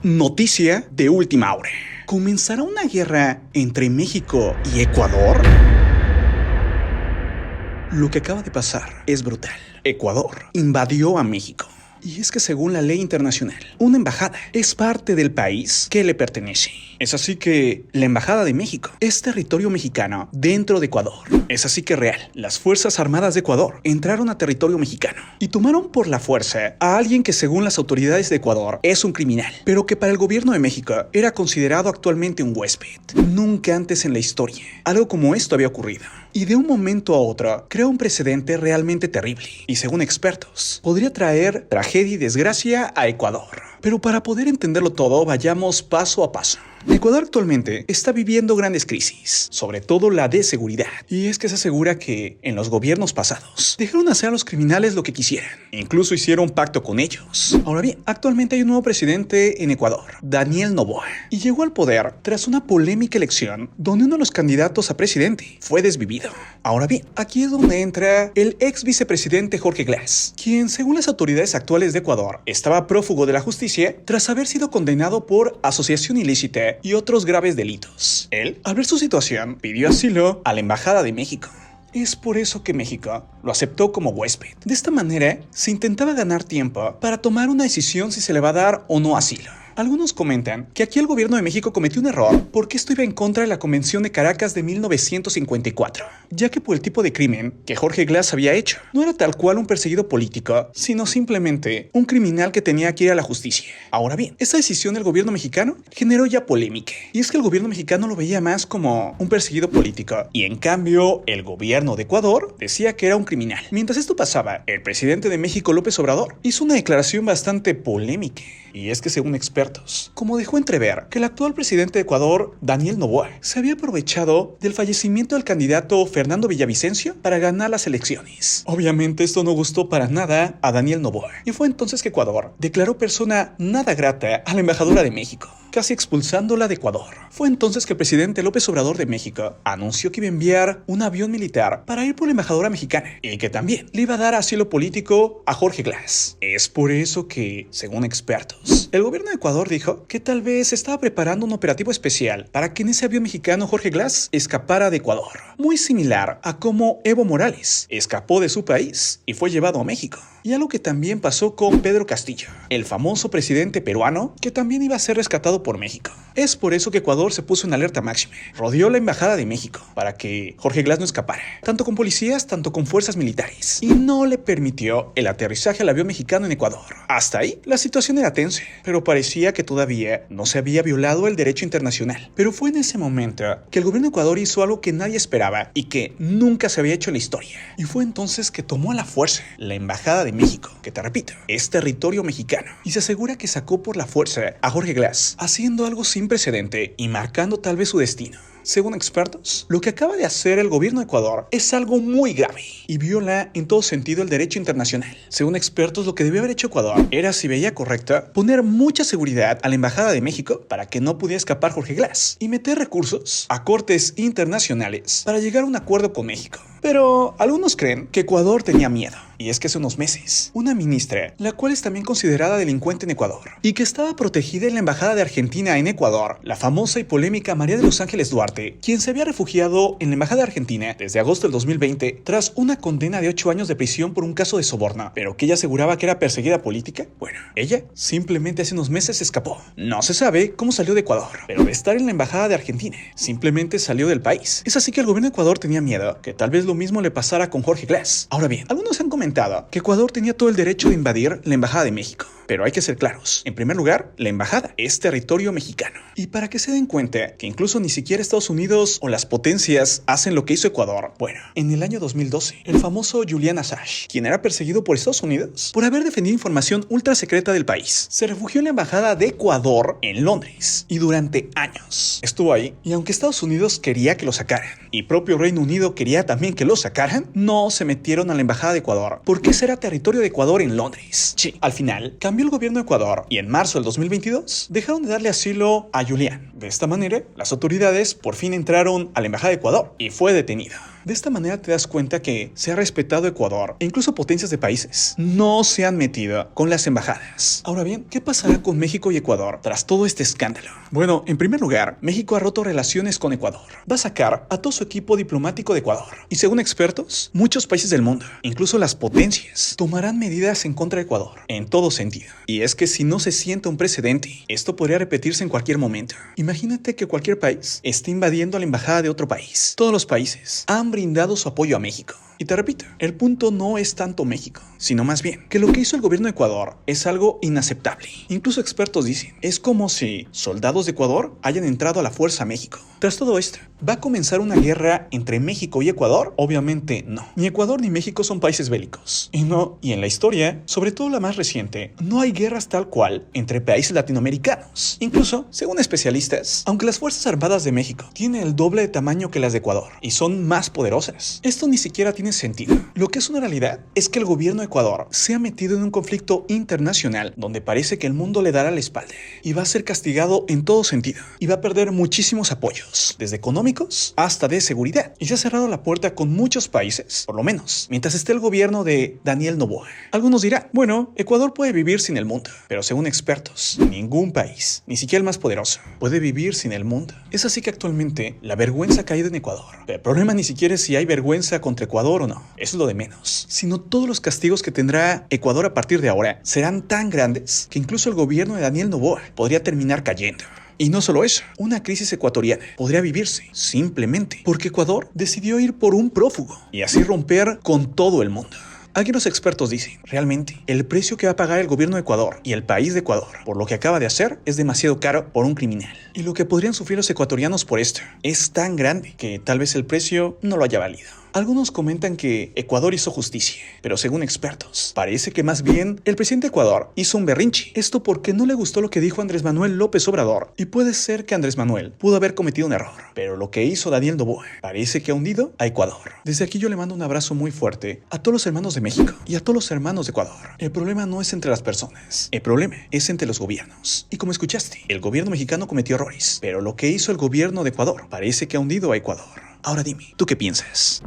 Noticia de última hora. ¿Comenzará una guerra entre México y Ecuador? Lo que acaba de pasar es brutal. Ecuador invadió a México. Y es que según la ley internacional, una embajada es parte del país que le pertenece. Es así que la Embajada de México es territorio mexicano dentro de Ecuador. Es así que real, las Fuerzas Armadas de Ecuador entraron a territorio mexicano y tomaron por la fuerza a alguien que según las autoridades de Ecuador es un criminal, pero que para el gobierno de México era considerado actualmente un huésped. Nunca antes en la historia algo como esto había ocurrido. Y de un momento a otro crea un precedente realmente terrible y según expertos podría traer tragedia y desgracia a Ecuador. Pero para poder entenderlo todo, vayamos paso a paso. Ecuador actualmente está viviendo grandes crisis, sobre todo la de seguridad. Y es que se asegura que en los gobiernos pasados dejaron hacer a los criminales lo que quisieran. Incluso hicieron pacto con ellos. Ahora bien, actualmente hay un nuevo presidente en Ecuador, Daniel Noboa. Y llegó al poder tras una polémica elección donde uno de los candidatos a presidente fue desvivido. Ahora bien, aquí es donde entra el ex vicepresidente Jorge Glass, quien según las autoridades actuales de Ecuador estaba prófugo de la justicia tras haber sido condenado por asociación ilícita y otros graves delitos. Él, al ver su situación, pidió asilo a la Embajada de México. Es por eso que México lo aceptó como huésped. De esta manera, se intentaba ganar tiempo para tomar una decisión si se le va a dar o no asilo. Algunos comentan que aquí el gobierno de México cometió un error porque esto iba en contra de la Convención de Caracas de 1954, ya que por el tipo de crimen que Jorge Glass había hecho, no era tal cual un perseguido político, sino simplemente un criminal que tenía que ir a la justicia. Ahora bien, esta decisión del gobierno mexicano generó ya polémica, y es que el gobierno mexicano lo veía más como un perseguido político, y en cambio el gobierno de Ecuador decía que era un criminal. Mientras esto pasaba, el presidente de México, López Obrador, hizo una declaración bastante polémica. Y es que según expertos, como dejó entrever que el actual presidente de Ecuador, Daniel Noboa, se había aprovechado del fallecimiento del candidato Fernando Villavicencio para ganar las elecciones. Obviamente esto no gustó para nada a Daniel Noboa, y fue entonces que Ecuador declaró persona nada grata a la embajadora de México, casi expulsándola de Ecuador. Fue entonces que el presidente López Obrador de México anunció que iba a enviar un avión militar para ir por la embajadora mexicana y que también le iba a dar asilo político a Jorge Glass. Es por eso que, según expertos, el gobierno de Ecuador dijo que tal vez estaba preparando un operativo especial para que en ese avión mexicano Jorge Glass escapara de Ecuador, muy similar a cómo Evo Morales escapó de su país y fue llevado a México. Y algo que también pasó con Pedro Castillo, el famoso presidente peruano que también iba a ser rescatado por México. Es por eso que Ecuador se puso en alerta máxima. Rodeó la embajada de México para que Jorge Glass no escapara, tanto con policías, tanto con fuerzas militares, y no le permitió el aterrizaje al avión mexicano en Ecuador. Hasta ahí, la situación era tensa, pero parecía que todavía no se había violado el derecho internacional. Pero fue en ese momento que el gobierno de Ecuador hizo algo que nadie esperaba y que nunca se había hecho en la historia. Y fue entonces que tomó a la fuerza la embajada de México, que te repito, es territorio mexicano, y se asegura que sacó por la fuerza a Jorge Glass, haciendo algo sin precedente y marcando tal vez su destino. Según expertos, lo que acaba de hacer el gobierno de Ecuador es algo muy grave y viola en todo sentido el derecho internacional. Según expertos, lo que debió haber hecho Ecuador era, si veía correcta, poner mucha seguridad a la Embajada de México para que no pudiera escapar Jorge Glass y meter recursos a cortes internacionales para llegar a un acuerdo con México. Pero algunos creen que Ecuador tenía miedo. Y es que hace unos meses, una ministra, la cual es también considerada delincuente en Ecuador, y que estaba protegida en la Embajada de Argentina en Ecuador, la famosa y polémica María de los Ángeles Duarte, quien se había refugiado en la Embajada de Argentina desde agosto del 2020 tras una condena de 8 años de prisión por un caso de soborno, pero que ella aseguraba que era perseguida política. Bueno, ella simplemente hace unos meses escapó. No se sabe cómo salió de Ecuador, pero de estar en la Embajada de Argentina, simplemente salió del país. Es así que el gobierno de Ecuador tenía miedo que tal vez lo mismo le pasara con Jorge Glass. Ahora bien, algunos han comentado que Ecuador tenía todo el derecho de invadir la Embajada de México. Pero hay que ser claros. En primer lugar, la embajada es territorio mexicano. Y para que se den cuenta que incluso ni siquiera Estados Unidos o las potencias hacen lo que hizo Ecuador. Bueno, en el año 2012, el famoso Julian Assange, quien era perseguido por Estados Unidos por haber defendido información ultra secreta del país, se refugió en la embajada de Ecuador en Londres y durante años estuvo ahí. Y aunque Estados Unidos quería que lo sacaran y propio Reino Unido quería también que lo sacaran, no se metieron a la embajada de Ecuador porque ese era territorio de Ecuador en Londres. Sí, al final cambió el gobierno de Ecuador y en marzo del 2022 dejaron de darle asilo a Julian. De esta manera, las autoridades por fin entraron a la embajada de Ecuador y fue detenido. De esta manera te das cuenta que se ha respetado Ecuador e incluso potencias de países no se han metido con las embajadas. Ahora bien, ¿qué pasará con México y Ecuador tras todo este escándalo? Bueno, en primer lugar, México ha roto relaciones con Ecuador. Va a sacar a todo su equipo diplomático de Ecuador. Y según expertos, muchos países del mundo, incluso las potencias, tomarán medidas en contra de Ecuador, en todo sentido. Y es que si no se siente un precedente, esto podría repetirse en cualquier momento. Imagínate que cualquier país esté invadiendo a la embajada de otro país. Todos los países han brindado su apoyo a México. Y te repito, el punto no es tanto México, sino más bien que lo que hizo el gobierno de Ecuador es algo inaceptable. Incluso expertos dicen, es como si soldados de Ecuador hayan entrado a la fuerza a México. Tras todo esto, ¿va a comenzar una guerra entre México y Ecuador? Obviamente no. Ni Ecuador ni México son países bélicos. Y en la historia, sobre todo la más reciente, no hay guerras tal cual entre países latinoamericanos. Incluso, según especialistas, aunque las Fuerzas Armadas de México tienen el doble de tamaño que las de Ecuador y son más poderosas, esto ni siquiera tiene sentido. Lo que es una realidad es que el gobierno de Ecuador se ha metido en un conflicto internacional donde parece que el mundo le dará la espalda y va a ser castigado en todo sentido y va a perder muchísimos apoyos, desde económicos hasta de seguridad, y se ha cerrado la puerta con muchos países, por lo menos mientras esté el gobierno de Daniel Noboa. Algunos dirán, bueno, Ecuador puede vivir sin el mundo, pero según expertos, ningún país, ni siquiera el más poderoso, puede vivir sin el mundo. Es así que actualmente la vergüenza ha caído en Ecuador. Pero el problema ni siquiera es si hay vergüenza contra Ecuador o no, eso es lo de menos, sino todos los castigos que tendrá Ecuador a partir de ahora serán tan grandes que incluso el gobierno de Daniel Noboa podría terminar cayendo. Y no solo eso, una crisis ecuatoriana podría vivirse simplemente porque Ecuador decidió ir por un prófugo y así romper con todo el mundo. Aquí los expertos dicen, realmente, el precio que va a pagar el gobierno de Ecuador y el país de Ecuador por lo que acaba de hacer es demasiado caro por un criminal. Y lo que podrían sufrir los ecuatorianos por esto es tan grande que tal vez el precio no lo haya valido. Algunos comentan que Ecuador hizo justicia, pero según expertos, parece que más bien el presidente de Ecuador hizo un berrinche. Esto porque no le gustó lo que dijo Andrés Manuel López Obrador, y puede ser que Andrés Manuel pudo haber cometido un error, pero lo que hizo Daniel Noboa parece que ha hundido a Ecuador. Desde aquí yo le mando un abrazo muy fuerte a todos los hermanos de México y a todos los hermanos de Ecuador. El problema no es entre las personas, el problema es entre los gobiernos. Y como escuchaste, el gobierno mexicano cometió errores, pero lo que hizo el gobierno de Ecuador parece que ha hundido a Ecuador. Ahora dime, ¿tú qué piensas?